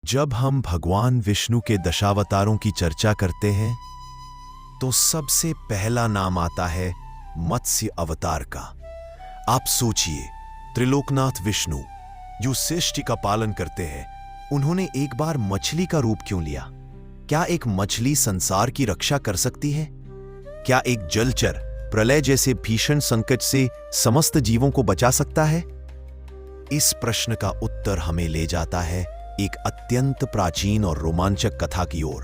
जब हम भगवान विष्णु के दशावतारों की चर्चा करते हैं तो सबसे पहला नाम आता है मत्स्य अवतार का। आप सोचिए, त्रिलोकनाथ विष्णु जो सृष्टि का पालन करते हैं, उन्होंने एक बार मछली का रूप क्यों लिया? क्या एक मछली संसार की रक्षा कर सकती है? क्या एक जलचर प्रलय जैसे भीषण संकट से समस्त जीवों को बचा सकता है? इस प्रश्न का उत्तर हमें ले जाता है एक अत्यंत प्राचीन और रोमांचक कथा की ओर।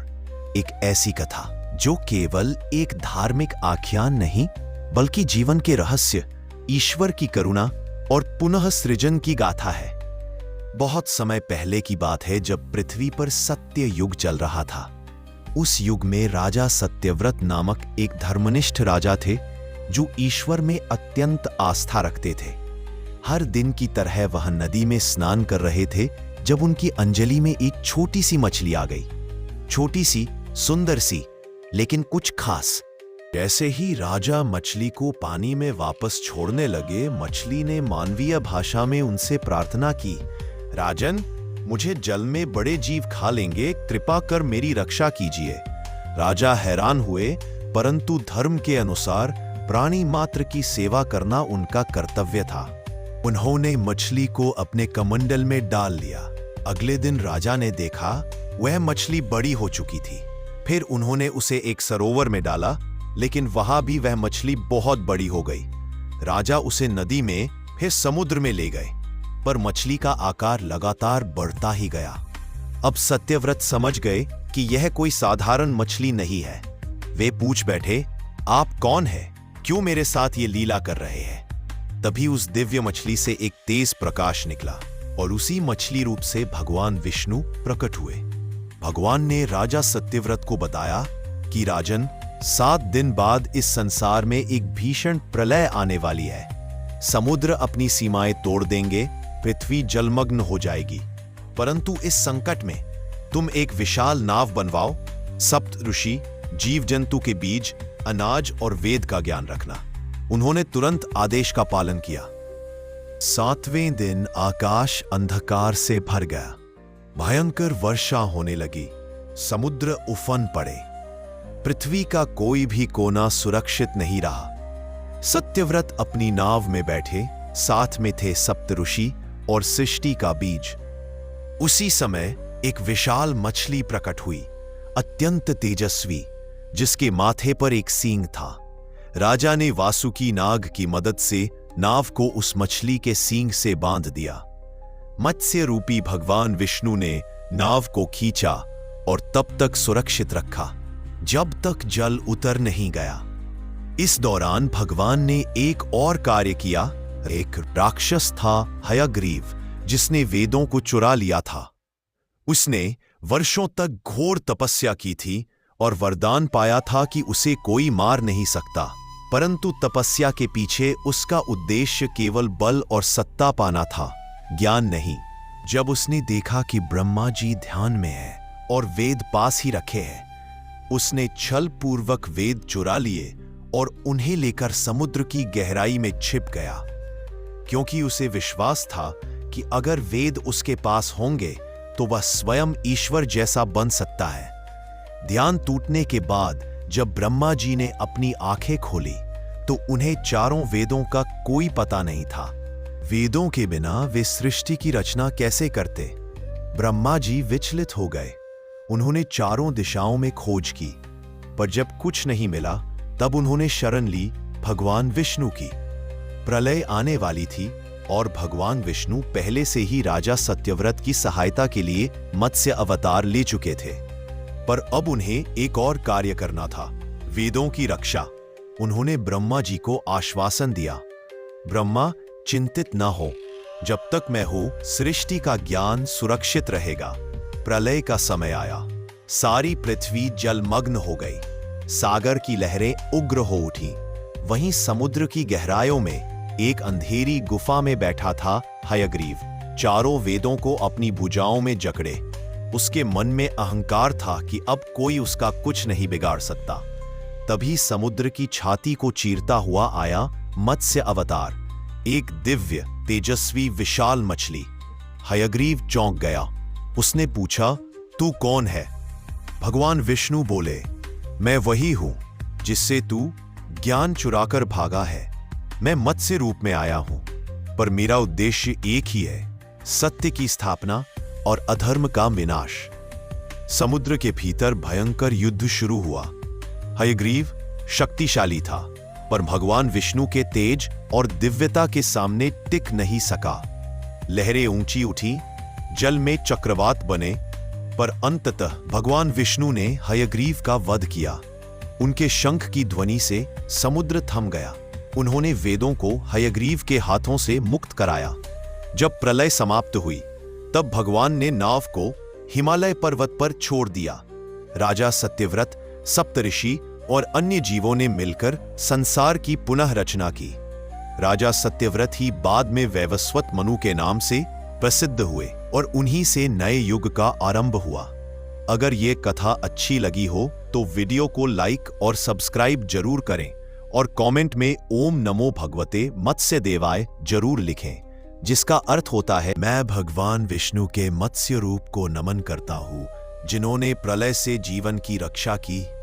एक ऐसी कथा जो केवल एक धार्मिक आख्यान नहीं, बल्कि जीवन के रहस्य, ईश्वर की करुणा और पुनः सृजन की गाथा है। बहुत समय पहले की बात है, जब पृथ्वी पर सत्य युग चल रहा था। उस युग में राजा सत्यव्रत नामक एक धर्मनिष्ठ राजा थे जो ईश्वर में अत्यंत आस्था रखते थे। हर दिन की तरह वह नदी में स्नान कर रहे थे जब उनकी अंजलि में एक छोटी सी मछली आ गई। छोटी सी, सुंदर सी, लेकिन कुछ खास। जैसे ही राजा मछली को पानी में वापस छोड़ने लगे, मछली ने मानवीय भाषा में उनसे प्रार्थना की, राजन, मुझे जल में बड़े जीव खा लेंगे, कृपा कर मेरी रक्षा कीजिए। राजा हैरान हुए, परंतु धर्म के अनुसार प्राणी मात्र की सेवा करना उनका कर्तव्य था। उन्होंने मछली को अपने कमंडल में डाल लिया। अगले दिन राजा ने देखा वह मछली बड़ी हो चुकी थी। फिर उन्होंने उसे एक सरोवर में डाला, लेकिन वहां भी वह मछली बहुत बड़ी हो गई। राजा उसे नदी में, फिर समुद्र में ले गए, पर मछली का आकार लगातार बढ़ता ही गया। अब सत्यव्रत समझ गए कि यह कोई साधारण मछली नहीं है। वे पूछ बैठे, आप कौन हैं? क्यों मेरे साथ ये लीला कर रहे हैं? तभी उस दिव्य मछली से एक तेज प्रकाश निकला और उसी मछली रूप से भगवान विष्णु प्रकट हुए। भगवान ने राजा सत्यव्रत को बताया कि राजन, 7 दिन बाद इस संसार में एक भीषण प्रलय आने वाली है। समुद्र अपनी सीमाएं तोड़ देंगे, पृथ्वी जलमग्न हो जाएगी। परंतु इस संकट में तुम एक विशाल नाव बनवाओ। सप्त ऋषि, जीव जंतु के बीज, अनाज और वेद का ज्ञान रखना। उन्होंने तुरंत आदेश का पालन किया। 7वें दिन आकाश अंधकार से भर गया। भयंकर वर्षा होने लगी। समुद्र उफन पड़े। पृथ्वी का कोई भी कोना सुरक्षित नहीं रहा। सत्यव्रत अपनी नाव में बैठे, साथ में थे सप्त ऋषि और सृष्टि का बीज। उसी समय एक विशाल मछली प्रकट हुई, अत्यंत तेजस्वी, जिसके माथे पर एक सींग था। राजा ने वासुकी नाग की मदद से नाव को उस मछली के सींग से बांध दिया। मत्स्य रूपी भगवान विष्णु ने नाव को खींचा और तब तक सुरक्षित रखा जब तक जल उतर नहीं गया। इस दौरान भगवान ने एक और कार्य किया। एक राक्षस था हयग्रीव, जिसने वेदों को चुरा लिया था। उसने वर्षों तक घोर तपस्या की थी और वरदान पाया था कि उसे कोई मार नहीं सकता। परंतु तपस्या के पीछे उसका उद्देश्य केवल बल और सत्ता पाना था, ज्ञान नहीं। जब उसने देखा कि ब्रह्मा जी ध्यान में है और वेद पास ही रखे हैं, उसने छल पूर्वक वेद चुरा लिए और उन्हें लेकर समुद्र की गहराई में छिप गया, क्योंकि उसे विश्वास था कि अगर वेद उसके पास होंगे तो वह स्वयं ईश्वर जैसा बन सकता है। ध्यान टूटने के बाद जब ब्रह्मा जी ने अपनी आंखें खोली तो उन्हें चारों वेदों का कोई पता नहीं था। वेदों के बिना वे सृष्टि की रचना कैसे करते? ब्रह्मा जी विचलित हो गए। उन्होंने चारों दिशाओं में खोज की, पर जब कुछ नहीं मिला तब उन्होंने शरण ली भगवान विष्णु की। प्रलय आने वाली थी और भगवान विष्णु पहले से ही राजा सत्यव्रत की सहायता के लिए मत्स्य अवतार ले चुके थे। पर अब उन्हें एक और कार्य करना था, वेदों की रक्षा। उन्होंने ब्रह्मा जी को आश्वासन दिया, ब्रह्मा, चिंतित न हो, जब तक मैं हूं सृष्टि का ज्ञान सुरक्षित रहेगा। प्रलय का समय आया। सारी पृथ्वी जलमग्न हो गई। सागर की लहरें उग्र हो उठी। वहीं समुद्र की गहराइयों में एक अंधेरी गुफा में बैठा था हयग्रीव, चारों वेदों को अपनी भुजाओं में जकड़े। उसके मन में अहंकार था कि अब कोई उसका कुछ नहीं बिगाड़ सकता। तभी समुद्र की छाती को चीरता हुआ आया मत्स्य अवतार, एक दिव्य तेजस्वी विशाल मछली। हयग्रीव चौंक गया। उसने पूछा, तू कौन है? भगवान विष्णु बोले, मैं वही हूं जिससे तू ज्ञान चुराकर भागा है। मैं मत्स्य रूप में आया हूं, पर मेरा उद्देश्य एक ही है, सत्य की स्थापना और अधर्म का विनाश। समुद्र के भीतर भयंकर युद्ध शुरू हुआ। हयग्रीव शक्तिशाली था, पर भगवान विष्णु के तेज और दिव्यता के सामने टिक नहीं सका। लहरें ऊंची उठी, जल में चक्रवात बने, पर अंततः भगवान विष्णु ने हयग्रीव का वध किया। उनके शंख की ध्वनि से समुद्र थम गया। उन्होंने वेदों को हयग्रीव के हाथों से मुक्त कराया। जब प्रलय समाप्त हुई, तब भगवान ने नाव को हिमालय पर्वत पर छोड़ दिया। राजा सत्यव्रत, सप्तऋषि और अन्य जीवों ने मिलकर संसार की पुनः रचना की। राजा सत्यव्रत ही बाद में वैवस्वत मनु के नाम से प्रसिद्ध हुए और उन्हीं से नए युग का आरंभ हुआ। अगर ये कथा अच्छी लगी हो तो वीडियो को लाइक और सब्सक्राइब जरूर करें और कमेंट में ओम नमो भगवते मत्स्य देवाय जरूर लिखें, जिसका अर्थ होता है, मैं भगवान विष्णु के मत्स्य रूप को नमन करता हूं, जिन्होंने प्रलय से जीवन की रक्षा की।